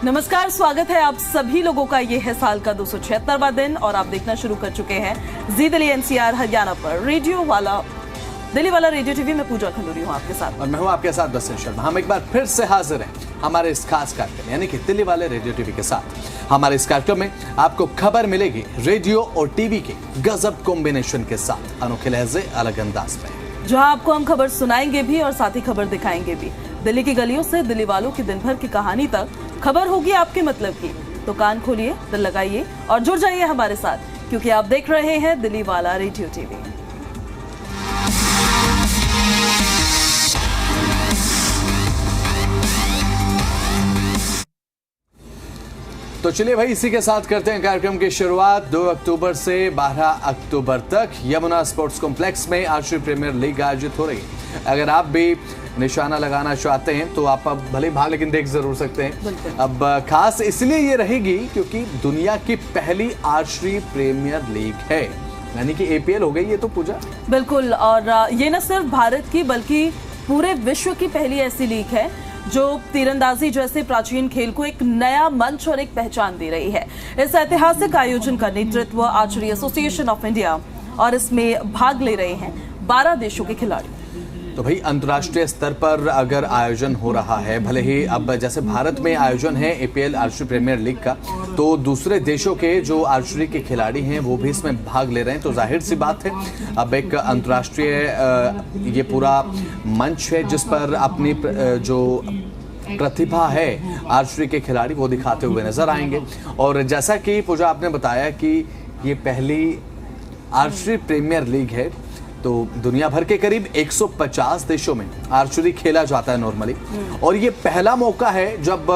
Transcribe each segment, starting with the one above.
नमस्कार, स्वागत है आप सभी लोगों का। ये है साल का 276वां दिन और आप देखना शुरू कर चुके हैं जी दिल्ली एनसीआर हरियाणा पर रेडियो वाला दिल्ली वाला रेडियो टीवी में पूजा खंडूरी हूँ आपके साथ और मैं हूँ आपके साथ बसंत शर्मा। हम एक बार फिर से हाजिर हैं हमारे इस खास कार्यक्रम यानी कि दिल्ली वाले रेडियो टीवी के साथ। हमारे इस कार्यक्रम में आपको खबर मिलेगी रेडियो और टीवी के गजब कॉम्बिनेशन के साथ, अनोखे लहजे अलग अंदाज में, जहां आपको हम खबर सुनाएंगे भी और साथ ही खबर दिखाएंगे भी। दिल्ली की गलियों से दिल्ली वालों की दिन भर की कहानी तक खबर होगी आपके मतलब की। तो कान खोलिए, दिल लगाइए और जुड़ जाइए हमारे साथ, क्योंकि आप देख रहे हैं दिल्ली वाला रेडियो टीवी। तो चलिए भाई, इसी के साथ करते हैं कार्यक्रम की शुरुआत। 2 अक्टूबर से 12 अक्टूबर तक यमुना स्पोर्ट्स कॉम्प्लेक्स में आर्चरी प्रीमियर लीग आयोजित हो रही है। अगर आप भी निशाना लगाना चाहते हैं तो आप अब भले भाग लेकिन देख जरूर सकते हैं। अब खास इसलिए ये रहेगी क्योंकि दुनिया की पहली आर्चरी प्रीमियर लीग है, यानी कि APL हो गई ये तो पूजा। बिल्कुल, और ये न सिर्फ भारत की बल्कि पूरे विश्व की पहली ऐसी लीग है जो तीरंदाजी जैसे प्राचीन खेल को एक नया मंच और एक पहचान दे रही है। इस ऐतिहासिक आयोजन का नेतृत्व आर्चरी एसोसिएशन ऑफ इंडिया और इसमें भाग ले रहे हैं 12 देशों के खिलाड़ी। तो भाई, अंतर्राष्ट्रीय स्तर पर अगर आयोजन हो रहा है, भले ही अब जैसे भारत में आयोजन है APL आर्चरी प्रीमियर लीग का, तो दूसरे देशों के जो आर्चरी के खिलाड़ी हैं वो भी इसमें भाग ले रहे हैं, तो जाहिर सी बात है अब एक अंतर्राष्ट्रीय ये पूरा मंच है जिस पर अपनी जो प्रतिभा है आर्चरी के खिलाड़ी वो दिखाते हुए नजर आएंगे। और जैसा कि पूजा आपने बताया कि ये पहली आर्चरी प्रीमियर लीग है, तो दुनिया भर के करीब 150 देशों में आर्चरी खेला जाता है नॉर्मली, और ये पहला मौका है जब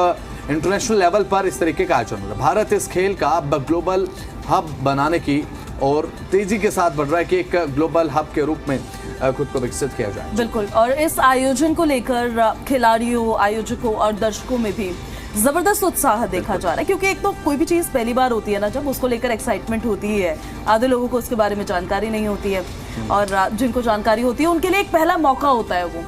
इंटरनेशनल लेवल पर इस तरीके का आयोजन हो रहा है। भारत इस खेल का ग्लोबल हब बनाने की और तेजी के साथ बढ़ रहा है कि एक ग्लोबल हब के रूप में खुद को विकसित किया जाए। बिल्कुल, और इस आयोजन को लेकर खिलाड़ियों, आयोजकों और दर्शकों में भी जबरदस्त उत्साह देखा जा रहा है, क्योंकि एक तो कोई भी चीज पहली बार होती है ना, जब उसको लेकर एक्साइटमेंट होती है। आधे लोगों को उसके बारे में जानकारी नहीं होती है और जिनको जानकारी होती है उनके लिए एक पहला मौका होता है वो,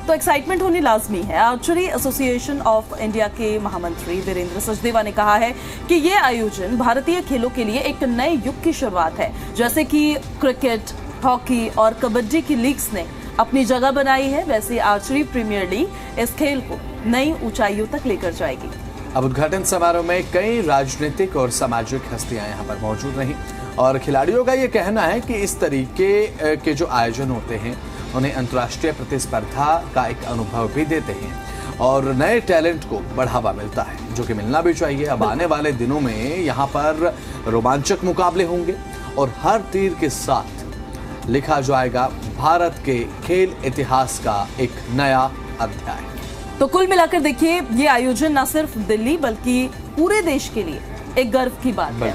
तो एक्साइटमेंट होनी लाजमी है। आर्चरी एसोसिएशन ऑफ इंडिया के महामंत्री वीरेंद्र सचदेवा ने कहा है कि ये आयोजन भारतीय खेलों के लिए एक नए युग की शुरुआत है। जैसे कि क्रिकेट, हॉकी और कबड्डी की लीग्स ने अपनी जगह बनाई है, वैसे आर्चरी प्रीमियर लीग इस खेल को नई ऊंचाइयों तक लेकर जाएगी। अब उद्घाटन समारोह में कई राजनीतिक और सामाजिक हस्तियां यहाँ पर मौजूद रहीं और खिलाड़ियों का ये कहना है कि इस तरीके के जो आयोजन होते हैं उन्हें अंतर्राष्ट्रीय प्रतिस्पर्धा का एक अनुभव भी देते हैं और नए टैलेंट को बढ़ावा मिलता है, जो कि मिलना भी चाहिए। अब आने वाले दिनों में यहाँ पर रोमांचक मुकाबले होंगे और हर तीर के साथ लिखा जाएगा भारत के खेल इतिहास का एक नया अध्याय। तो कुल मिलाकर देखिए, ये आयोजन न सिर्फ दिल्ली बल्कि पूरे देश के लिए एक गर्व की बात है।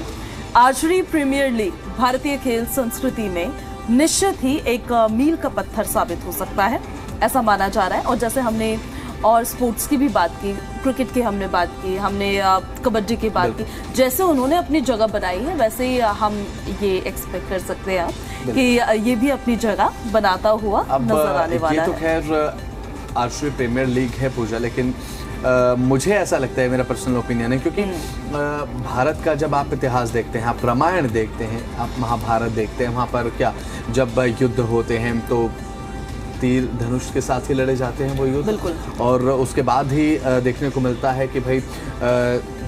आर्चरी प्रीमियर लीग भारतीय खेल संस्कृति में निश्चित ही एक मील का पत्थर साबित हो सकता है, ऐसा माना जा रहा है। और जैसे हमने और स्पोर्ट्स की भी बात की, क्रिकेट की हमने बात की, हमने कबड्डी की बात की, जैसे उन्होंने अपनी जगह बनाई है वैसे ही हम ये एक्सपेक्ट कर सकते हैं कि ये भी अपनी जगह बनाता हुआ नजर आने वाला है। ये तो खैर आर्चरी प्रीमियर लीग है पूजा, लेकिन मुझे ऐसा लगता है, मेरा पर्सनल ओपिनियन है, क्योंकि भारत का जब आप इतिहास देखते हैं, आप रामायण देखते हैं, आप महाभारत देखते हैं, वहाँ पर क्या जब युद्ध होते हैं तो तीर धनुष के साथ ही लड़े जाते हैं वो युद्ध। बिल्कुल। और उसके बाद ही देखने को मिलता है कि भाई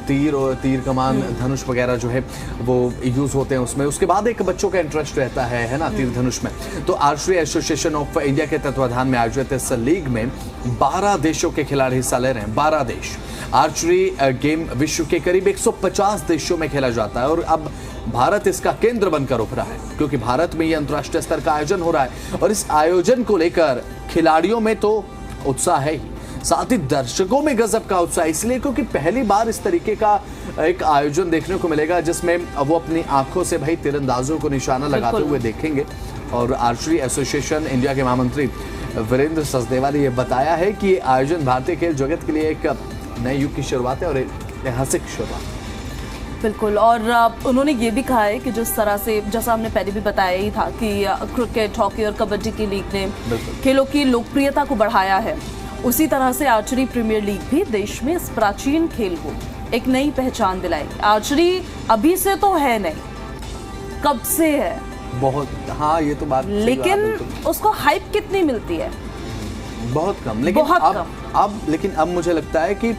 तीर और तीर कमान धनुष वगैरह जो है वो यूज होते हैं उसमें। उसके बाद एक बच्चों का इंटरेस्ट रहता है ना तीर धनुष में। तो आर्चरी एसोसिएशन ऑफ इंडिया के तत्वाधान में आयोजित इस लीग में 12 देशों के खिलाड़ी हिस्सा ले रहे हैं। 12 देश। आर्चरी गेम विश्व के करीब 150 देशों में खेला जाता है और अब भारत इसका केंद्र बनकर उभरा है, क्योंकि भारत में ये अंतर्राष्ट्रीय स्तर का आयोजन हो रहा है और इस आयोजन को लेकर खिलाड़ियों में तो उत्साह है ही, साथ ही दर्शकों में गजब का उत्साह, इसलिए क्योंकि पहली बार इस तरीके का एक आयोजन देखने को मिलेगा जिसमें वो अपनी आंखों से भाई तीरंदाजों को निशाना लगाते हुए देखेंगे। और आर्चरी एसोसिएशन इंडिया के महामंत्री वीरेंद्र सचदेवा ने यह बताया है कि ये आयोजन भारतीय खेल जगत के लिए एक नए युग की शुरुआत है और ऐतिहासिक शुरुआत। बिल्कुल, और उन्होंने ये भी कहा है कि जिस तरह से, जैसा हमने पहले भी बताया ही था कि क्रिकेट, हॉकी और कबड्डी की लीग ने खेलों की लोकप्रियता को बढ़ाया है, उसी तरह से आर्चरी प्रीमियर लीग भी देश में इस प्राचीन खेल को एक नई पहचान दिलाएगी। आर्चरी अभी से तो है नहीं, कब से है बहुत, हाँ ये तो बात, लेकिन उसको हाइप कितनी मिलती है? बहुत कम। लेकिन बहुत अब मुझे लगता है कि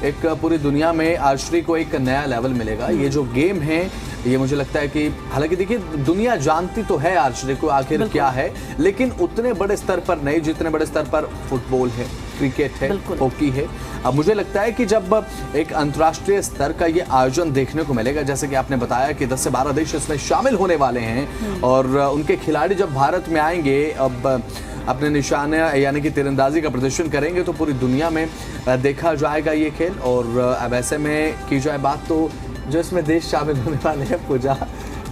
एक पूरी दुनिया में आर्चरी को एक नया लेवल मिलेगा। ये जो गेम है ये मुझे लगता है कि हालांकि देखिए दुनिया जानती तो है आर्चरी को आखिर क्या है, लेकिन उतने बड़े स्तर पर नहीं जितने बड़े स्तर पर फुटबॉल है, क्रिकेट है, हॉकी है। अब मुझे लगता है कि जब एक अंतर्राष्ट्रीय स्तर का ये आयोजन देखने को मिलेगा, जैसे कि आपने बताया कि 10 से 12 देश इसमें शामिल होने वाले हैं और उनके खिलाड़ी जब भारत में आएंगे, अब अपने निशाने यानी कि तीरंदाजी का प्रदर्शन करेंगे, तो पूरी दुनिया में देखा जाएगा ये खेल। और अब ऐसे में की जाए बात तो जो इसमें देश शामिल होने वाले हैं पूजा,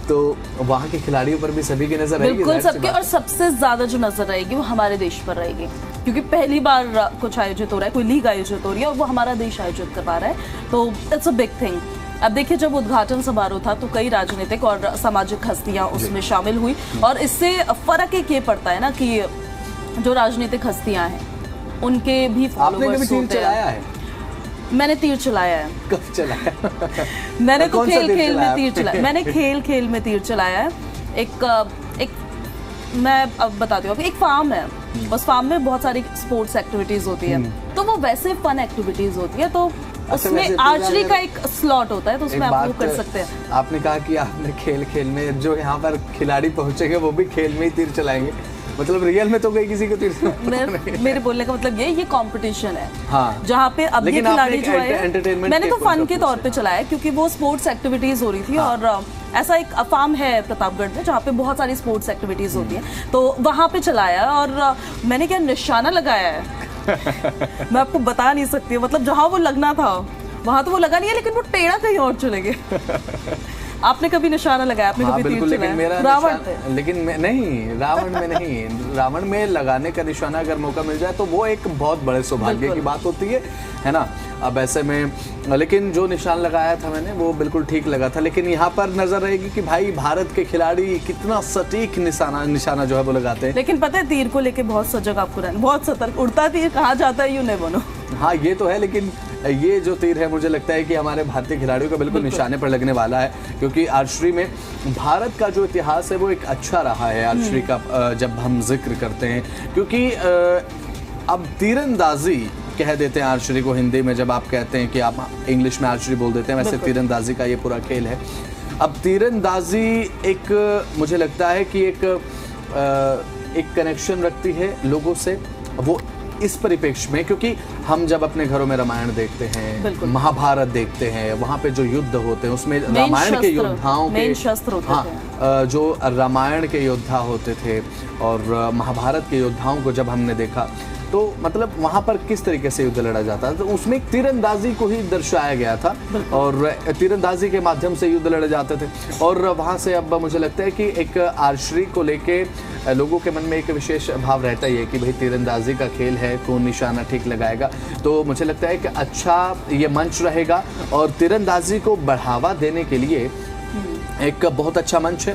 तो वहाँ के खिलाड़ियों पर भी सभी की नजर रहेगी, बिल्कुल सबके, और सबसे ज्यादा जो नजर रहेगी वो हमारे देश पर रहेगी, क्योंकि पहली बार कुछ आयोजित हो रहा है, कोई लीग आयोजित हो रही है और वो हमारा देश आयोजित करवा रहा है, तो इट्स अ बिग थिंग। अब देखिए जब उद्घाटन समारोह था तो कई राजनीतिक और सामाजिक हस्तियां उसमें शामिल हुई, और इससे फर्क एक ये पड़ता है ना कि जो राजनीतिक हस्तियां हैं उनके भी फॉलोअर्स होते हैं। मैंने तीर चलाया है। कब चलाया? मैंने तो खेल में तीर चलाया। मैंने खेल में तीर चलाया है। एक मैं अब बताती हूँ, एक फार्म है, उस फार्म में बहुत सारी स्पोर्ट्स एक्टिविटीज होती है, तो वो वैसे फन एक्टिविटीज होती है, तो उसमें आर्चरी का एक स्लॉट होता है, तो उसमें आप वो कर सकते हैं। आपने कहा कि आपने खेल में जो यहाँ पर खिलाड़ी पहुंचेंगे वो भी खेल में ही तीर चलाएंगे, मतलब रियल में तो कोई किसी को तीर मेरे बोलने का मतलब ये कंपटीशन है, हाँ। जहाँ पे अब ये खिलाड़ी जो है, मैंने तो फन के तौर पे चलाया क्योंकि वो स्पोर्ट्स एक्टिविटीज हो रही थी, हाँ। और ऐसा एक फार्म है प्रतापगढ़ में जहाँ पे बहुत सारी स्पोर्ट्स एक्टिविटीज होती हैं, तो वहाँ पे चलाया और मैंने क्या निशाना लगाया है मैं आपको बता नहीं सकती, मतलब जहाँ वो लगना था वहाँ तो वो लगा नहीं है, लेकिन वो टेढ़ा कहीं और चले गए। आपने कभी निशाना लगाया? आपने कभी तीर चलाया? मेरा रावण लेकिन नहीं, रावण में नहीं। रावण में लगाने का निशाना अगर मौका मिल जाए तो वो एक बहुत बड़े सौभाग्य की बात होती है ना। अब ऐसे में लेकिन जो निशान लगाया था मैंने वो बिल्कुल ठीक लगा था, लेकिन यहाँ पर नजर रहेगी कि भाई भारत के खिलाड़ी कितना सटीक निशाना जो है वो लगाते हैं। लेकिन पता है तीर को लेके बहुत सजग आपको रहना, बहुत सतर्क। उड़ता तीर कहाँ जाता है, यूं नहीं बनो। हाँ ये तो है, लेकिन ये जो तीर है मुझे लगता है कि हमारे भारतीय खिलाड़ियों का बिल्कुल निशाने पर लगने वाला है, क्योंकि आर्चरी में भारत का जो इतिहास है वो एक अच्छा रहा है आर्चरी का जब हम जिक्र करते हैं, क्योंकि अब तीरंदाजी कह देते हैं आर्चरी को हिंदी में, जब आप कहते हैं कि आप इंग्लिश में आर्चरी बोल देते हैं, वैसे तीरंदाजी का ये पूरा खेल है। अब तीरंदाजी एक मुझे लगता है कि एक कनेक्शन रखती है लोगों से, वो इस परिप्रेक्ष्य में, क्योंकि हम जब अपने घरों में रामायण देखते हैं, महाभारत देखते हैं, वहाँ पे जो युद्ध होते हैं उसमें रामायण के योद्धाओं के शस्त्र होते थे, जो रामायण के योद्धा होते थे और महाभारत के योद्धाओं को जब हमने देखा तो मतलब वहाँ पर किस तरीके से युद्ध लड़ा जाता था, तो उसमें एक तीरंदाजी को ही दर्शाया गया था और तीरंदाजी के माध्यम से युद्ध लड़े जाते थे। और वहाँ से अब मुझे लगता है कि एक आर्चरी को लेके लोगों के मन में एक विशेष भाव रहता ही है कि भाई तीरंदाजी का खेल है, कौन निशाना ठीक लगाएगा, तो मुझे लगता है कि अच्छा ये मंच रहेगा और तीरंदाजी को बढ़ावा देने के लिए एक बहुत अच्छा मंच है।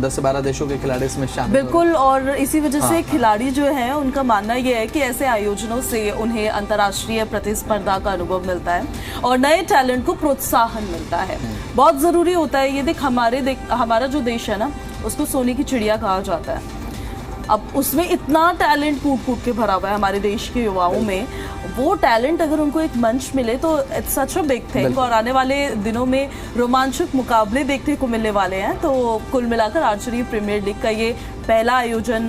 10 से 12 देशों के खिलाड़ी इसमें शामिल, बिल्कुल। और इसी वजह से खिलाड़ी जो है उनका मानना यह है कि ऐसे आयोजनों से उन्हें अंतर्राष्ट्रीय प्रतिस्पर्धा का अनुभव मिलता है और नए टैलेंट को प्रोत्साहन मिलता है। बहुत जरूरी होता है ये। हमारा जो देश है ना, उसको सोने की चिड़िया कहा जाता है। अब उसमें इतना टैलेंट कूट के भरा हुआ है हमारे देश के युवाओं में, वो टैलेंट अगर उनको एक मंच मिले तो it's such a big thing. और आने वाले दिनों में रोमांचक मुकाबले देखने को मिलने वाले हैं। तो कुल मिलाकर आर्चरी प्रीमियर लीग का ये पहला आयोजन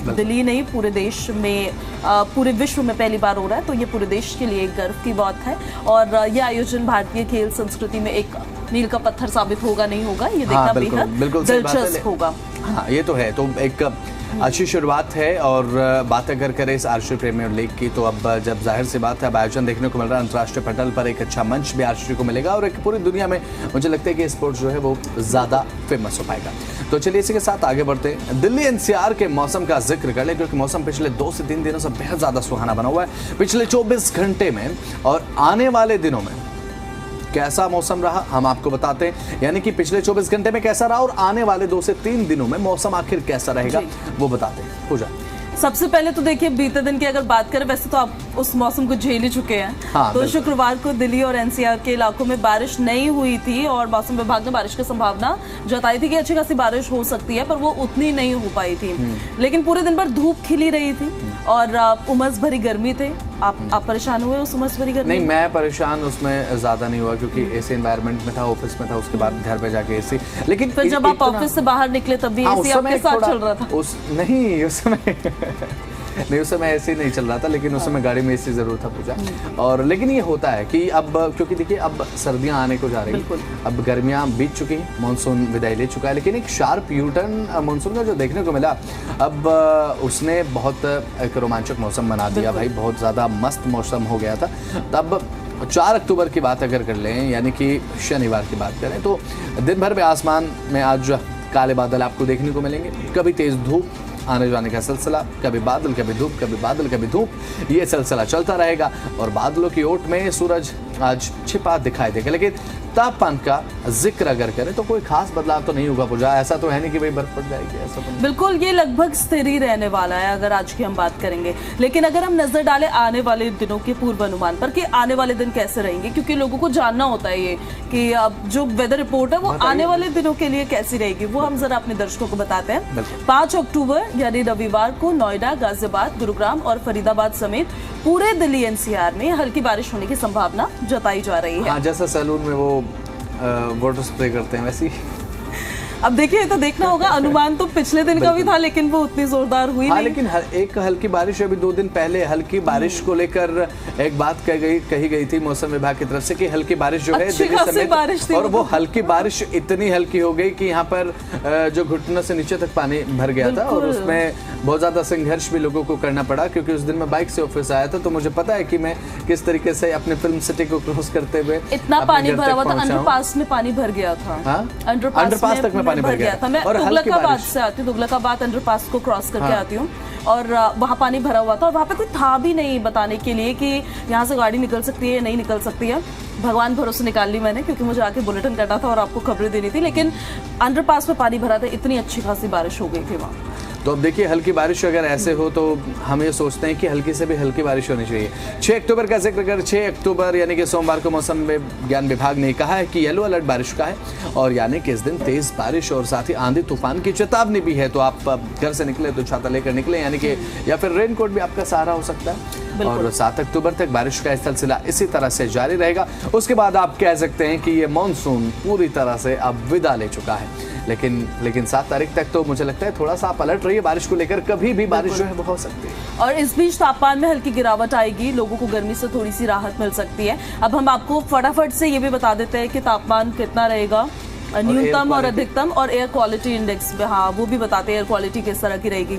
दिल्ली नहीं, पूरे देश में, पूरे विश्व में पहली बार हो रहा है, तो ये पूरे देश के लिए एक गर्व की बात है। और ये आयोजन भारतीय खेल संस्कृति में एक मील का पत्थर साबित होगा नहीं होगा, ये देखना बेहद दिलचस्प होगा। हाँ ये तो है, तो एक अच्छी शुरुआत है। और बात अगर करें इस आर्चरी प्रीमियर लीग की, तो अब जब जाहिर सी बात है अब आयोजन देखने को मिल रहा है अंतर्राष्ट्रीय पटल पर, एक अच्छा मंच भी आर्चरी को मिलेगा और एक पूरी दुनिया में मुझे लगता है कि स्पोर्ट जो है वो ज़्यादा फेमस हो पाएगा। तो चलिए इसी के साथ आगे बढ़ते हैं, दिल्ली एनसीआर के मौसम का जिक्र कर ले, क्योंकि मौसम पिछले 2 से 3 दिनों से बेहद ज़्यादा सुहाना बना हुआ है। पिछले 24 घंटे में और आने वाले दिनों में कैसा मौसम रहा हम आपको बताते हैं, यानी कि पिछले 24 घंटे में कैसा रहा और आने वाले 2 से 3 दिनों में मौसम आखिर कैसा रहेगा वो बताते हैं। पूजा, सबसे पहले तो देखिए बीते दिन की अगर बात करें, वैसे तो आप उस मौसम को झेल ही चुके हैं। हाँ, तो शुक्रवार को दिल्ली और एनसीआर के इलाकों में बारिश नहीं हुई थी और मौसम विभाग ने बारिश की संभावना जताई थी कि अच्छी खासी बारिश हो सकती है, पर वो उतनी नहीं हो पाई थी। लेकिन पूरे दिन भर धूप खिली रही थी और उमस भरी गर्मी थे। आप परेशान हुए उस उमस भरी गर्मी? नहीं, मैं परेशान उसमें ज्यादा नहीं हुआ क्योंकि ऐसे एनवायरनमेंट में था, ऑफिस में था, उसके बाद घर पे जाके एसी। लेकिन फिर जब आप ऑफिस से बाहर निकले तब भी एसी आपके साथ चल रहा था? नहीं, उस समय नहीं, उस समय ऐसे ही नहीं चल रहा था, लेकिन उस समय गाड़ी में एसी जरूर था पूजा। और लेकिन ये होता है कि अब क्योंकि देखिए अब सर्दियां आने को जा रही हैं, अब गर्मियां बीत चुकी हैं, मानसून विदाई ले चुका है, लेकिन एक शार्प यू टर्न मानसून का जो देखने को मिला, अब उसने बहुत एक रोमांचक मौसम बना दिया भाई, बहुत ज़्यादा मस्त मौसम हो गया था। तब 4 अक्टूबर की बात अगर कर लें, यानी कि शनिवार की बात करें, तो दिन भर में आसमान में आज काले बादल आपको देखने को मिलेंगे, कभी तेज़ धूप आने जाने का सिलसिला, कभी बादल कभी धूप, कभी बादल कभी धूप, ये सिलसिला चलता रहेगा। और बादलों की ओट में सूरज आज छिपा दिखाई देगा। लेकिन तापमान का जिक्र अगर करें तो कोई खास बदलाव तो नहीं होगा पूजा, ऐसा तो है नहीं कि भाई बर्फ पड़ जाएगी, ऐसा तो नहीं। बिल्कुल, ये लगभग स्थिर ही रहने वाला है अगर आज की हम बात करेंगे। लेकिन अगर हम नजर डालें आने वाले दिनों के पूर्वानुमान पर कि आने वाले दिन कैसे रहेंगे, क्योंकि लोगों को जानना होता है ये कि अब जो वेदर रिपोर्ट है वो आने वाले दिनों के लिए कैसी रहेगी, वो हम जरा अपने दर्शकों को बताते हैं। 5 अक्टूबर यानी रविवार को नोएडा, गाजियाबाद, गुरुग्राम और फरीदाबाद समेत पूरे दिल्ली एनसीआर में हल्की बारिश होने की संभावना जताई जा रही है। हाँ, जैसा सैलून में वो वाटर स्प्रे करते हैं वैसे ही। अब देखिए, तो देखना होगा, अनुमान तो पिछले दिन का भी था लेकिन वो उतनी जोरदार हुई नहीं। लेकिन एक हल्की बारिश, अभी 2 दिन पहले हल्की बारिश को लेकर एक बात कही गई थी मौसम विभाग की तरफ से कि हल्की बारिश जो है दिल्ली समेत, और वो हल्की बारिश इतनी हल्की हो गई कि यहाँ पर जो घुटनों से नीचे तक पानी भर गया था और उसमें बहुत ज्यादा संघर्ष भी लोगों को करना पड़ा। क्योंकि उस दिन मैं बाइक से ऑफिस आया था, तो मुझे पता है कि मैं किस तरीके से अपने फिल्म सिटी को क्रॉस करते हुए इतना पानी भरा हुआ था, अंडरपास में पानी भर गया था। अंडरपास तक में पानी भर गया था। मैं तुगलकाबाद से आती हूँ, तुगलकाबाद अंडरपास को क्रॉस करके आती हूँ और वहाँ पानी भरा हुआ था और वहाँ पे कोई था भी नहीं बताने के लिए कि यहाँ से गाड़ी निकल सकती है या नहीं निकल सकती है। भगवान भरोसे निकाल ली मैंने, क्योंकि मुझे आके बुलेटिन करना था और आपको खबरें देनी थी। लेकिन अंडरपास में पानी भरा था, इतनी अच्छी खासी बारिश हो गई थी वहाँ। तो अब देखिए, हल्की बारिश अगर ऐसे हो तो हम ये सोचते हैं कि हल्की से भी हल्की बारिश होनी चाहिए। 6 अक्टूबर का जिक्र कर, 6 अक्टूबर यानी कि सोमवार को मौसम विज्ञान विभाग ने कहा है कि येलो अलर्ट बारिश का है, और यानी कि इस दिन तेज बारिश और साथ ही आंधी तूफान की चेतावनी भी है। तो आप घर से निकले तो छाता लेकर निकले, यानी कि या फिर रेनकोट भी आपका सहारा हो सकता है। और 7 अक्टूबर तक बारिश का सिलसिला इसी तरह से जारी रहेगा। उसके बाद आप कह सकते हैं कि ये मानसून पूरी तरह से अब विदा ले चुका है। लेकिन 7 तारीख तक तो मुझे लगता है थोड़ा सा आप अलर्ट रहिए बारिश को लेकर, कभी भी बारिश जो है वो हो सकती है। और इस बीच तापमान में हल्की गिरावट आएगी, लोगों को गर्मी से थोड़ी सी राहत मिल सकती है। अब हम आपको फटाफट से ये भी बता देते हैं कि तापमान कितना रहेगा, न्यूनतम और अधिकतम, और एयर क्वालिटी इंडेक्स में, हाँ वो भी बताते हैं एयर क्वालिटी किस तरह की रहेगी।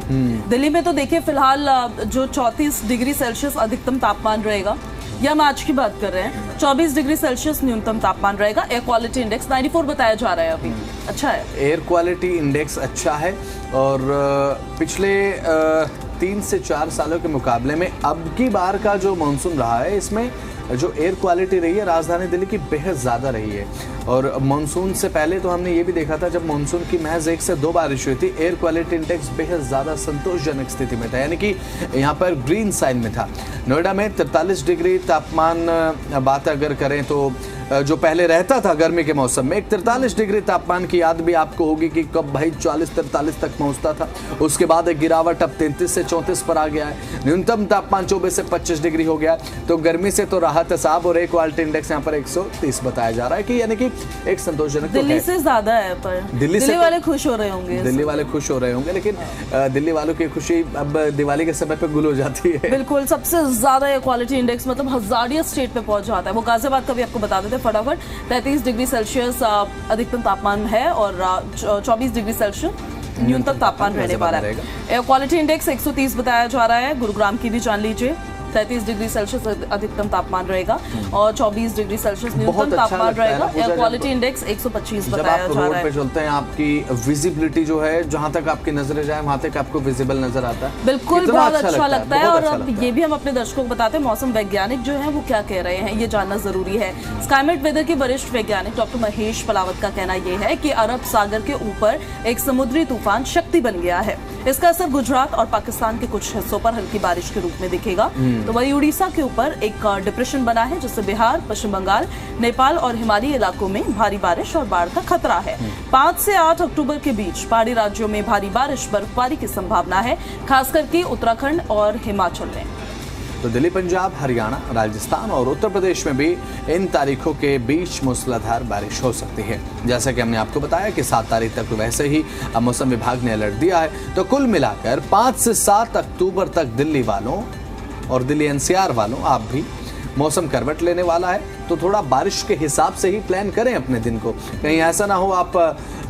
दिल्ली में तो देखिए फिलहाल जो 34 डिग्री सेल्सियस अधिकतम तापमान रहेगा, या हम आज की बात कर रहे हैं, 24 डिग्री सेल्सियस न्यूनतम तापमान रहेगा। एयर क्वालिटी इंडेक्स 94 बताया जा रहा है अभी, अच्छा है। एयर क्वालिटी इंडेक्स अच्छा है और पिछले 3 से 4 सालों के मुकाबले में अब की बार का जो मानसून रहा है, इसमें जो एयर क्वालिटी रही है राजधानी दिल्ली की बेहद ज़्यादा रही है। और मानसून से पहले तो हमने ये भी देखा था, जब मानसून की महज 1 से 2 बारिश हुई थी, एयर क्वालिटी इंडेक्स बेहद ज़्यादा संतोषजनक स्थिति में था, यानी कि यहाँ पर ग्रीन साइन में था। नोएडा में 43 डिग्री तापमान बात अगर करें तो जो पहले रहता था गर्मी के मौसम में, एक 43 डिग्री तापमान की याद भी आपको होगी कि कब भाई 40-43 तक पहुंचता था। उसके बाद एक गिरावट अब 33 से 34 पर आ गया है। न्यूनतम तापमान 24 से 25 डिग्री हो गया। तो गर्मी से तो राहत है साहब। और एयर क्वालिटी इंडेक्स यहाँ पर 130 बताया जा रहा है कि यानी कि एक संतोषजनक। दिल्ली से ज्यादा है, पर दिल्ली वाले खुश हो रहे होंगे, दिल्ली वाले खुश हो रहे होंगे, लेकिन दिल्ली वालों की खुशी अब दिवाली के समय पे गुल हो जाती है। बिल्कुल, सबसे ज्यादा एयर क्वालिटी इंडेक्स मतलब हजारिया स्टेट पे पहुंच जाता है। वो गाजियाबाद का भी आपको बता देते फटाफट, 33 डिग्री सेल्सियस अधिकतम तापमान है और 24 डिग्री सेल्सियस न्यूनतम तापमान रहने वाला है। एयर क्वालिटी इंडेक्स 130 बताया जा रहा है। गुरुग्राम की भी जान लीजिए, 33 डिग्री सेल्सियस अधिकतम तापमान रहेगा और 24 डिग्री सेल्सियस न्यूनतम तापमान रहेगा। एयर क्वालिटी इंडेक्स 125 बताया जा रहा है। रोड पे चलते हैं, आपकी विजिबिलिटी जो है, जहां तक आपकी नजरें जाए वहां तक आपको विजिबल नजर आता है। बिल्कुल, बहुत अच्छा लगता है। और अब ये भी हम अपने दर्शकों को बताते हैं, मौसम वैज्ञानिक जो है वो क्या कह रहे हैं, ये जानना जरूरी है। स्काईमेट वेदर के वरिष्ठ वैज्ञानिक डॉक्टर महेश पलावत का कहना यह है कि अरब सागर के ऊपर एक समुद्री तूफान शक्ति बन गया है। इसका असर गुजरात और पाकिस्तान के कुछ हिस्सों पर हल्की बारिश के रूप में दिखेगा। तो वही उड़ीसा के ऊपर एक डिप्रेशन बना है, जिससे बिहार, पश्चिम बंगाल, नेपाल और हिमालयी इलाकों में भारी बारिश और बाढ़ का खतरा है। 5 से 8 अक्टूबर के बीच पहाड़ी राज्यों में भारी बारिश, बर्फबारी की संभावना है, खास करके उत्तराखंड और हिमाचल में। तो दिल्ली, पंजाब, हरियाणा, राजस्थान और उत्तर प्रदेश में भी इन तारीखों के बीच मूसलाधार बारिश हो सकती है। जैसा कि हमने आपको बताया कि 7 तारीख तक वैसे ही मौसम विभाग ने अलर्ट दिया है। तो कुल मिलाकर 5 से 7 अक्टूबर तक दिल्ली वालों और दिल्ली एनसीआर वालों आप भी मौसम करवट लेने वाला है। तो थोड़ा बारिश के हिसाब से ही प्लान करें अपने दिन को। कहीं ऐसा ना हो आप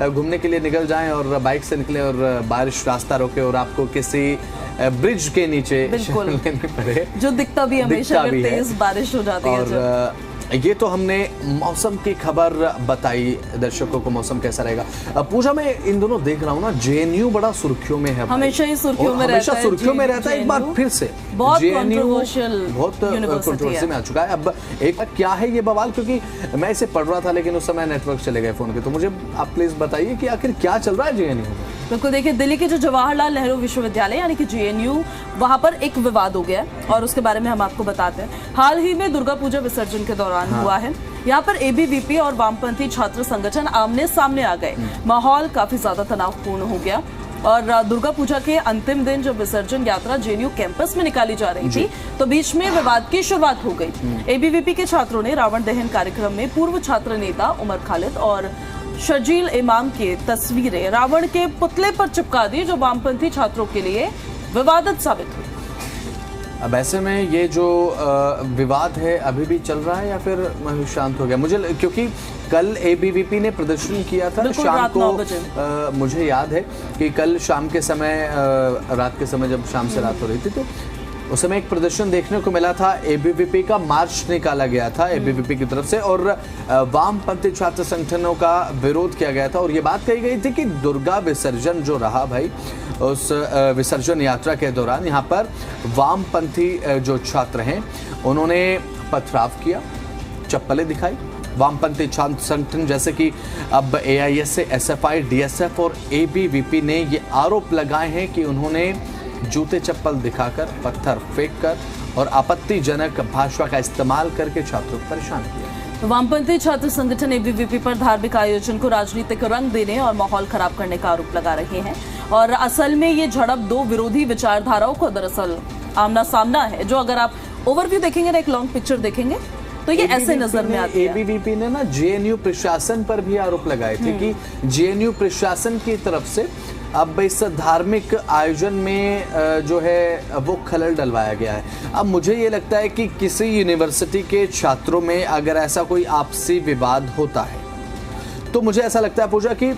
घूमने के लिए निकल जाएं और बाइक से निकलें और बारिश रास्ता रोके और आपको किसी ब्रिज के नीचे लेने पड़े, जो दिखता भी हमेशा अगर तेज बारिश हो जाती है। और ये तो हमने मौसम की खबर बताई दर्शकों को, मौसम कैसा रहेगा। पूजा, मैं इन दोनों देख रहा हूँ ना, जेएनयू बड़ा सुर्खियों में है, हमेशा ही सुर्खियों में रहता है, हमेशा सुर्खियों में रहता है। एक बार फिर से बहुत कंट्रोवर्सी में आ चुका है। अब एक क्या है ये बवाल, क्योंकि मैं इसे पढ़ रहा था लेकिन उस समय नेटवर्क चले गए फोन के। तो मुझे आप प्लीज बताइए कि आखिर क्या चल रहा है जेएनयू में। बिल्कुल, देखिए दिल्ली के जो जवाहरलाल नेहरू विश्वविद्यालय यानी कि जेएनयू, वहां पर एक विवाद हो गया और उसके बारे में हम आपको बताते हैं। हाल ही में दुर्गा पूजा विसर्जन के दौरान हुआ है। यहाँ पर एबीवीपी और वामपंथी छात्र संगठन आमने सामने आ गए। माहौल काफी ज्यादा तनावपूर्ण हो गया और दुर्गा पूजा के अंतिम दिन जब विसर्जन यात्रा जेएनयू कैंपस में निकाली जा रही थी तो बीच में विवाद की शुरुआत हो गई। एबीवीपी के छात्रों ने रावण दहन कार्यक्रम में पूर्व छात्र नेता उमर खालिद और शर्जील इमाम की तस्वीरें रावण के पुतले पर चिपका दी, जो वामपंथी छात्रों के लिए विवादित साबित हुई। अब ऐसे में ये जो विवाद है अभी भी चल रहा है या फिर शांत हो गया? मुझे, क्योंकि कल एबीवीपी ने प्रदर्शन किया था शाम को, मुझे याद है कि कल शाम के समय, रात के समय जब शाम से रात हो रही थी तो उस समय एक प्रदर्शन देखने को मिला था। एबीवीपी का मार्च निकाला गया था एबीवीपी की तरफ से और वामपंथी छात्र संगठनों का विरोध किया गया था और ये बात कही गई थी कि दुर्गा विसर्जन जो रहा भाई, उस विसर्जन यात्रा के दौरान यहाँ पर वामपंथी जो छात्र हैं उन्होंने पथराव किया, चप्पलें दिखाई। वामपंथी छात्र संगठन जैसे कि अब एआईएसए, एसएफआई, डीएसएफ और एबीवीपी ने ये आरोप लगाए हैं कि उन्होंने जूते चप्पल दिखाकर, पत्थर फेंककर और आपत्तिजनक भाषा का इस्तेमाल करके छात्रों को परेशान किया। वामपंथी छात्र संगठन एबीवीपी पर धार्मिक आयोजन को राजनीतिक रंग देने और माहौल खराब करने का आरोप लगा रहे हैं और असल में ये झड़प दो विरोधी विचारधाराओं को दरअसल आमना सामना है, जो अगर आप ओवरव्यू देखेंगे ना, एक लॉन्ग पिक्चर देखेंगे तो ये ऐसे नजर में आती है। एबीवीपी ने ना जेएनयू प्रशासन पर भी आरोप लगाए थे कि जेएनयू प्रशासन की तरफ से अब इस धार्मिक आयोजन में जो है वो खलल डलवाया गया है। अब मुझे ये लगता है कि किसी यूनिवर्सिटी के छात्रों में अगर ऐसा कोई आपसी विवाद होता है तो मुझे ऐसा लगता है पूजा कि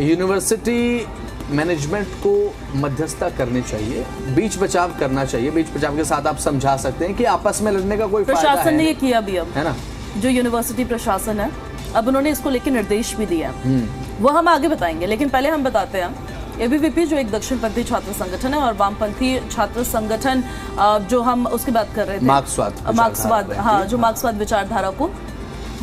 यूनिवर्सिटी मैनेजमेंट को मध्यस्थता करनी चाहिए, बीच बचाव करना चाहिए। बीच बचाव के साथ आप समझा सकते हैं कि आपस में लड़ने का कोई फायदा है। प्रशासन ने ये किया भी, अब है ना, जो यूनिवर्सिटी प्रशासन है अब उन्होंने इसको लेकर निर्देश भी दिया, वो हम आगे बताएंगे। लेकिन पहले हम बताते हैं एबीवीपी जो एक दक्षिणपंथी छात्र संगठन है और वामपंथी छात्र संगठन जो हम उसकी बात कर रहे थे, मार्क्सवाद, हाँ, जो मार्क्सवाद विचारधारा को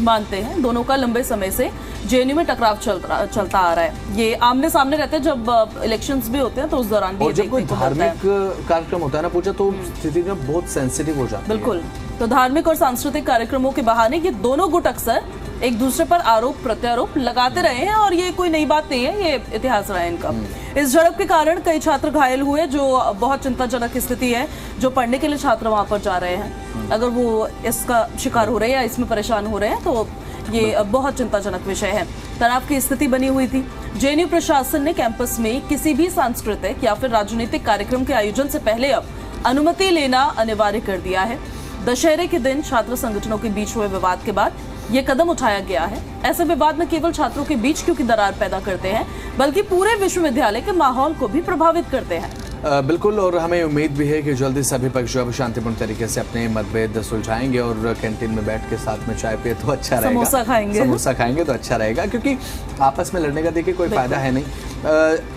मानते हैं, दोनों का लंबे समय से जेएनयू में टकराव चलता आ रहा है। ये आमने सामने रहते हैं, जब इलेक्शंस भी होते हैं तो उस दौरान भी जब कोई धार्मिक कार्यक्रम होता है ना पूजा, तो स्थिति में बहुत सेंसिटिव हो जाती है। बिल्कुल, तो धार्मिक और सांस्कृतिक कार्यक्रमों के बहाने ये दोनों गुट अक्सर एक दूसरे पर आरोप प्रत्यारोप लगाते रहे हैं और ये कोई नई बात नहीं है, ये इतिहास रहा है इनका। इस झड़प के कारण कई छात्र घायल हुए, जो बहुत चिंताजनक स्थिति है। जो पढ़ने के लिए छात्र वहां पर जा रहे हैं, अगर वो इसका शिकार हो रहे हैं या इसमें परेशान हो रहे हैं तो ये बहुत चिंताजनक विषय है। तनाव की स्थिति बनी हुई थी। जेएनयू प्रशासन ने कैंपस में किसी भी सांस्कृतिक या फिर राजनीतिक कार्यक्रम के आयोजन से पहले अब अनुमति लेना अनिवार्य कर दिया है। दशहरे के दिन छात्र संगठनों के बीच हुए विवाद के बाद ये कदम उठाया गया है। ऐसे विवाद न केवल छात्रों के बीच क्योंकि दरार पैदा करते हैं, बल्कि पूरे विश्वविद्यालय के माहौल को भी प्रभावित करते हैं। बिल्कुल, और हमें उम्मीद भी है कि जल्दी सभी पक्ष अब शांतिपूर्ण तरीके से अपने मतभेद सुलझाएंगे और कैंटीन में बैठ के साथ में चाय पिए तो अच्छा रहेगा, समोसा खाएंगे तो अच्छा रहेगा, क्योंकि आपस में लड़ने का देखिए कोई फायदा है नहीं।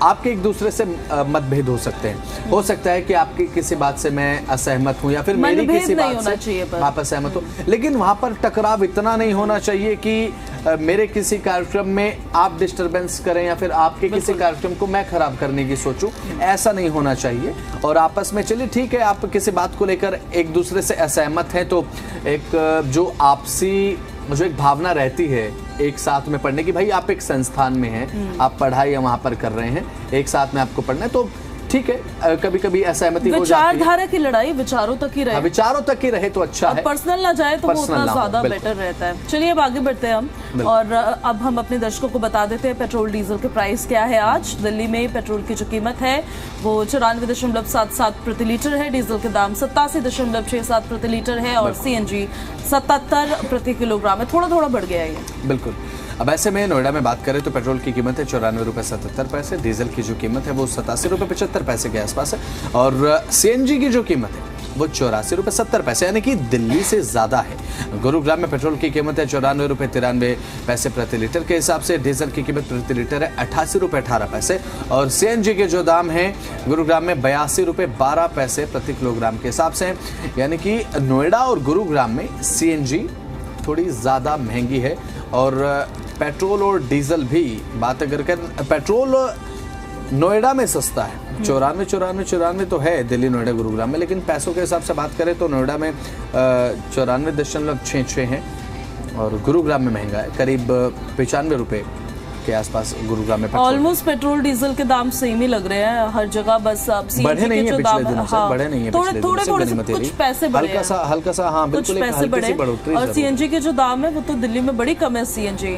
आपके एक दूसरे से मतभेद हो सकते हैं, हो सकता है कि आपकी किसी बात से मैं असहमत हूँ या फिर मेरी किसी बात से आप असहमत हो, लेकिन वहां पर टकराव इतना नहीं होना चाहिए कि मेरे किसी कार्यक्रम में आप डिस्टरबेंस करें या फिर आपके किसी कार्यक्रम को मैं खराब करने की सोचूं, ऐसा नहीं होना चाहिए। और आपस में चलिए ठीक है, आप किसी बात को लेकर एक दूसरे से असहमत हैं तो एक जो आपसी जो एक भावना रहती है एक साथ में पढ़ने की, भाई आप एक संस्थान में हैं, आप पढ़ाई वहां पर कर रहे हैं, एक साथ में आपको पढ़ना है, तो ठीक है कभी कभी असहमति हो जाती है। विचारधारा की लड़ाई विचारों तक ही रहे, विचारों तक ही रहे तो अच्छा है, पर्सनल ना जाए तो वो उतना ज्यादा बेटर रहता है। चलिए अब आगे बढ़ते हैं हम, और अब हम अपने दर्शकों को बता देते हैं पेट्रोल डीजल के प्राइस क्या है। आज दिल्ली में पेट्रोल की जो कीमत है वो 94.77 प्रति लीटर है, डीजल के दाम 87.67 प्रति लीटर है, और CNG 77 प्रति किलोग्राम है, थोड़ा थोड़ा बढ़ गया है ये। बिल्कुल। अब ऐसे में नोएडा में बात करें तो पेट्रोल की कीमत है 94 रुपये 77 पैसे, डीजल की जो कीमत है वो 87 रुपये 75 पैसे के आसपास है, और CNG की जो कीमत है वो 84 रुपये 70 पैसे, यानी कि दिल्ली से ज़्यादा है। गुरुग्राम में पेट्रोल की कीमत है 94 रुपये 93 पैसे प्रति लीटर के हिसाब से, डीजल की कीमत प्रति लीटर है 88 रुपये 18 पैसे, और CNG के जो दाम हैं गुरुग्राम में 82 रुपये 12 पैसे प्रति किलोग्राम के हिसाब से हैं। यानी कि नोएडा और गुरुग्राम में CNG थोड़ी ज़्यादा महंगी है, और पेट्रोल और डीजल भी बात अगर कर, पेट्रोल नोएडा में सस्ता है, 94 तो है दिल्ली नोएडा गुरुग्राम में, लेकिन पैसों के हिसाब से बात करें तो नोएडा में 94.66 है और गुरुग्राम में महंगा है, करीब 95 रुपये के आसपास गुरुग्राम में। ऑलमोस्ट पेट्रोल डीजल के दाम सेम ही लग रहे हैं हर जगह, बस अब बढ़े नहीं है पिछले दिनों से, बढ़े नहीं है थोड़े कुछ पैसे बढ़े, हल्का सा हाँ बिल्कुल एक हल्की सी बढ़ोतरी। और CNG के जो दाम है वो तो दिल्ली में बड़ी कम है, CNG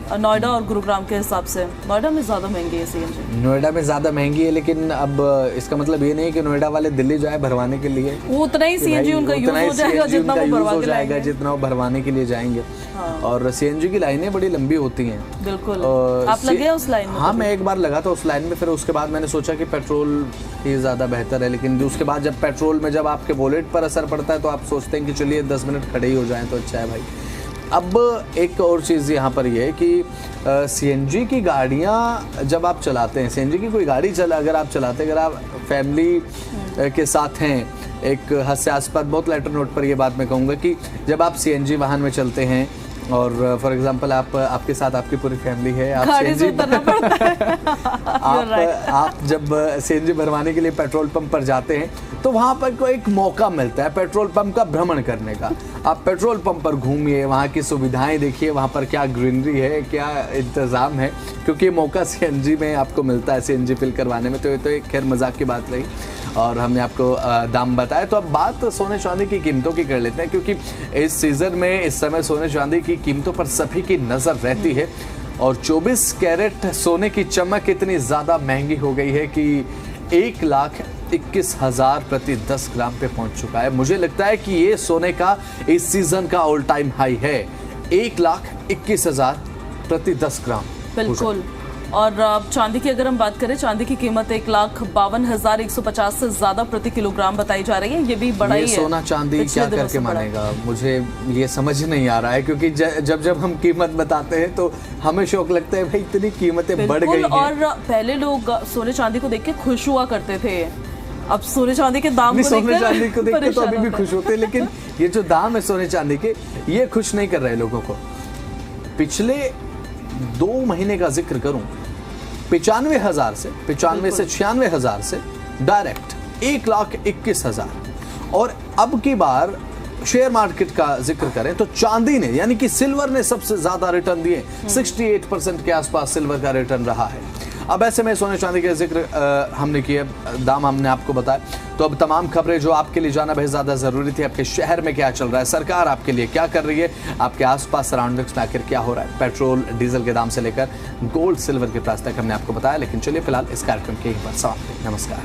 नोएडा और गुरुग्राम के हिसाब से नोएडा में ज्यादा महंगी है CNG। नोएडा में ज्यादा महंगी है, लेकिन अब इसका मतलब ये नहीं है कि नोएडा वाले दिल्ली जाए भरवाने के लिए, वो उतना ही CNG उनका यूज हो जाएगा जितना वो भरवा के लाएंगे, जितना वो भरवाने के लिए जाएंगे। और CNG की लाइनें बड़ी लंबी होती हैं। बिल्कुल। आप लगे उस लाइन में? हाँ, मैं एक बार लगा था उस लाइन में, फिर उसके बाद मैंने सोचा कि पेट्रोल ही ज़्यादा बेहतर है, लेकिन उसके बाद जब पेट्रोल में जब आपके वॉलेट पर असर पड़ता है तो आप सोचते हैं कि चलिए 10 मिनट खड़े ही हो जाएं तो अच्छा है भाई। अब एक और चीज़ यहाँ पर ये है कि CNG की गाड़ियाँ जब आप चलाते हैं, CNG की कोई गाड़ी अगर आप चलाते हैं, अगर आप फैमिली के साथ हैं, एक हास्यास्पद बहुत लाइटर नोट पर ये बात मैं कहूँगा कि जब आप CNG वाहन में चलते हैं और फॉर एग्जांपल आपके साथ आपकी पूरी फैमिली है, आप आप जब CNG भरवाने के लिए पेट्रोल पंप पर जाते हैं तो वहाँ पर कोई एक मौका मिलता है पेट्रोल पंप का भ्रमण करने का। आप पेट्रोल पंप पर घूमिए, वहाँ की सुविधाएं देखिए, वहाँ पर क्या ग्रीनरी है, क्या इंतज़ाम है, क्योंकि ये मौका CNG में आपको मिलता है CNG फिल करवाने में। तो ये तो एक खैर मजाक की बात रही और हमने आपको दाम बताया। तो अब बात सोने चांदी की कीमतों की कर लेते हैं, क्योंकि इस सीज़न में इस समय सोने चांदी की कीमतों पर सभी की नज़र रहती है, और 24 कैरेट सोने की चमक इतनी ज़्यादा महंगी हो गई है कि 1,21,000 प्रति 10 ग्राम पे पहुंच चुका है। मुझे लगता है कि ये सोने का इस सीजन का ऑल टाइम हाई है, 1,21,000 प्रति 10 ग्राम। बिल्कुल। और चांदी की अगर हम बात करें, चांदी की कीमत 1,52,150 से ज्यादा प्रति किलोग्राम बताई जा रही है। ये भी बड़ा ही है। सोना चांदी क्या करके मानेगा, मुझे ये समझ नहीं आ रहा है, क्योंकि जब हम कीमत बताते हैं तो हमें शौक लगता है भाई इतनी कीमतें बढ़ गई हैं। और पहले लोग सोने चांदी को देख के खुश हुआ करते थे, अब सोने चांदी के दाम को सोने चांदी को देख के तो अभी भी खुश होते हैं, लेकिन ये जो दाम है सोने चांदी के, ये खुश नहीं कर रहे लोगों को। पिछले 2 महीने का जिक्र करूं, 95,000 से 96,000 से डायरेक्ट 1,21,000। और अब की बार शेयर मार्केट का जिक्र करें तो चांदी ने, यानी कि सिल्वर ने सबसे ज्यादा रिटर्न दिए, 68% के आसपास सिल्वर का रिटर्न रहा है। अब ऐसे में सोने चांदी के जिक्र हमने किया, दाम हमने आपको बताया, तो अब तमाम खबरें जो आपके लिए जाना बहुत ज़्यादा ज़रूरी थी, आपके शहर में क्या चल रहा है, सरकार आपके लिए क्या कर रही है, आपके आसपास सराउंडिंग्स में आखिर क्या हो रहा है, पेट्रोल डीजल के दाम से लेकर गोल्ड सिल्वर के प्राइस तक हमने आपको बताया। लेकिन चलिए फिलहाल इस कार्यक्रम के यहीं पर समाप्त। नमस्कार।